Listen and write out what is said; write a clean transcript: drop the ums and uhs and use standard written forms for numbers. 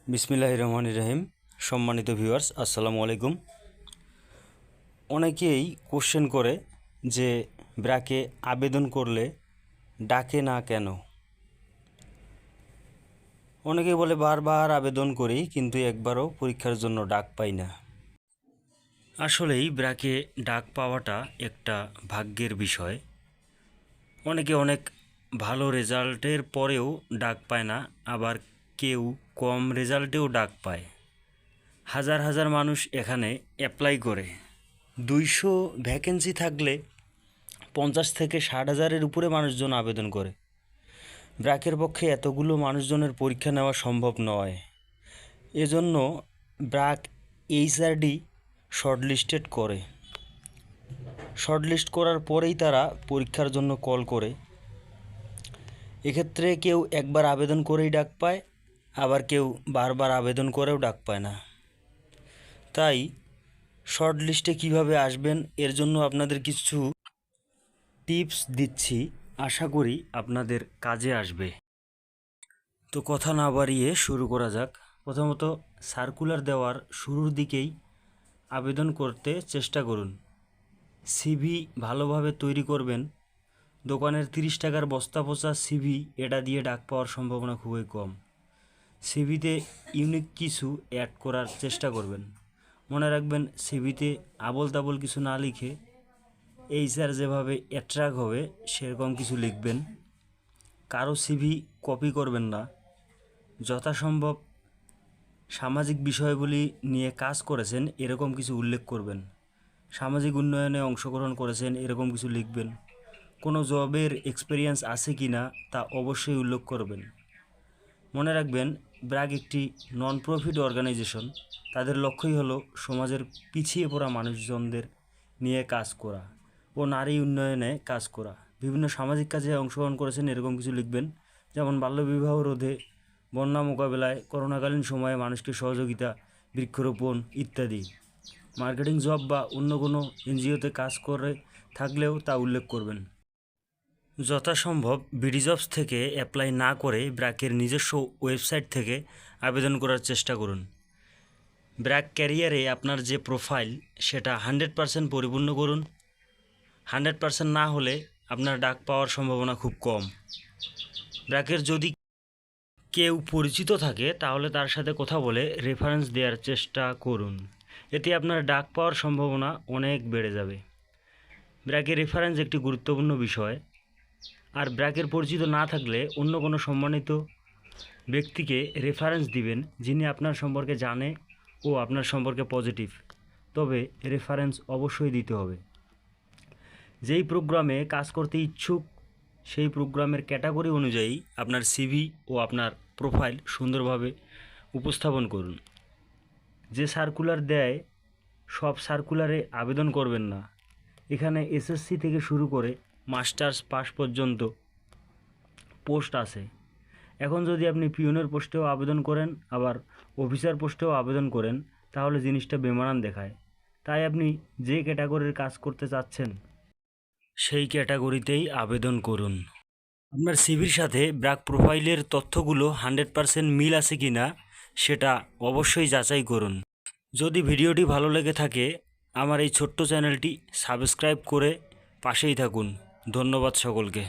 বিসমিল্লাহির রহমানির রহিম। সম্মানিত ভিউয়ার্স, আসসালামু আলাইকুম। অনেকেই কোশ্চেন করে যে ব্র্যাকে আবেদন করলে ডাকে না কেন। অনেকে বলে বারবার আবেদন করি কিন্তু একবারও পরীক্ষার জন্য ডাক পাই না। আসলেই ব্র্যাকে ডাক পাওয়াটা একটা ভাগ্যের বিষয়। অনেকে অনেক ভালো রেজাল্টের পরেও ডাক পায় না, আবার কেউ কম রেজাল্টেও ডাক পায়। হাজার হাজার মানুষ এখানে অ্যাপ্লাই করে। 200 ভ্যাকেন্সি থাকলে 50 থেকে 60,000-এর উপরে মানুষজন আবেদন করে। ব্র্যাকের পক্ষে এতগুলো মানুষজনের পরীক্ষা নেওয়া সম্ভব নয়। এজন্য ব্র্যাক এইচআরডি শর্টলিস্টেড করে। শর্টলিস্ট করার পরেই তারা পরীক্ষার জন্য কল করে। এক্ষেত্রে কেউ একবার আবেদন করেই ডাক পায়, আবার কেউ বারবার আবেদন করেও ডাক পায় না। তাই শর্ট লিস্টে কীভাবে আসবেন এর জন্য আপনাদের কিছু টিপস দিচ্ছি, আশা করি আপনাদের কাজে আসবে। তো কথা না বাড়িয়ে শুরু করা যাক। প্রথমত, সার্কুলার দেওয়ার শুরুর দিকেই আবেদন করতে চেষ্টা করুন। সিভি ভালোভাবে তৈরি করবেন। দোকানের 30 টাকার বস্তা পচা সিভি, এটা দিয়ে ডাক পাওয়ার সম্ভাবনা খুবই কম। সিভিতে ইউনিক কিছু অ্যাড করার চেষ্টা করবেন। মনে রাখবেন, সিভিতে আবল তাবল কিছু না লিখে এইচআর যেভাবে অ্যাট্রাক্ট হবে সেরকম কিছু লিখবেন। কারো সিভি কপি করবেন না। যথাসম্ভব সামাজিক বিষয়গুলি নিয়ে কাজ করেছেন এরকম কিছু উল্লেখ করবেন। সামাজিক উন্নয়নে অংশগ্রহণ করেছেন এরকম কিছু লিখবেন। কোনো জবের এক্সপিরিয়েন্স আছে কি না তা অবশ্যই উল্লেখ করবেন। মনে রাখবেন, ব্র্যাক একটি নন প্রফিট অর্গানাইজেশন। তাদের লক্ষ্যই হলো সমাজের পিছিয়ে পড়া মানুষজনদের নিয়ে কাজ করা ও নারী উন্নয়নে কাজ করা। বিভিন্ন সামাজিক কাজে অংশগ্রহণ করেছেন এরকম কিছু লিখবেন, যেমন বাল্যবিবাহ রোধে, বন্যা মোকাবেলায়, করোনাকালীন সময়ে মানুষকে সহযোগিতা, বৃক্ষরোপণ ইত্যাদি। মার্কেটিং জব বা অন্য কোনো এনজিওতে কাজ করে থাকলেও তা উল্লেখ করবেন। যথাসম্ভব বিডিজবস থেকে অ্যাপ্লাই না করে ব্র্যাকের নিজস্ব ওয়েবসাইট থেকে আবেদন করার চেষ্টা করুন। ব্র্যাক ক্যারিয়ারে আপনার যে প্রোফাইল সেটা 100% পরিপূর্ণ করুন। 100% না হলে আপনার ডাক পাওয়ার সম্ভাবনা খুব কম। ব্র্যাকের যদি কেউ পরিচিত থাকে তাহলে তার সাথে কথা বলে রেফারেন্স দেওয়ার চেষ্টা করুন। এতে আপনার ডাক পাওয়ার সম্ভাবনা অনেক বেড়ে যাবে। ব্র্যাকের রেফারেন্স একটি গুরুত্বপূর্ণ বিষয়। আর ব্র্যাকের পরিচিত না থাকলে অন্য কোনো সম্মানিত ব্যক্তিকে রেফারেন্স দিবেন যিনি আপনার সম্পর্কে জানে ও আপনার সম্পর্কে পজিটিভ। তবে রেফারেন্স অবশ্যই দিতে হবে। যেই প্রোগ্রামে কাজ করতে ইচ্ছুক সেই প্রোগ্রামের ক্যাটাগরি অনুযায়ী আপনার সিভি ও আপনার প্রোফাইল সুন্দরভাবে উপস্থাপন করুন। যে সার্কুলার দেয় সব সার্কুলারে আবেদন করবেন না। এখানে এসএসসি থেকে শুরু করে মাস্টার্স পাস পর্যন্ত পোস্ট আছে। এখন যদি আপনি পিওনের পোস্টেও আবেদন করেন আবার অফিসার পোস্টেও আবেদন করেন তাহলে জিনিসটা বেমানান দেখায়। তাই আপনি যে ক্যাটাগরির কাজ করতে চাচ্ছেন সেই ক্যাটাগরিতেই আবেদন করুন। আপনার সিভির সাথে ব্র্যাক প্রোফাইলের তথ্যগুলো 100% মিল আছে কি না সেটা অবশ্যই যাচাই করুন। যদি ভিডিওটি ভালো লেগে থাকে আমার এই ছোট্ট চ্যানেলটি সাবস্ক্রাইব করে পাশেই থাকুন। ধন্যবাদ সকলকে।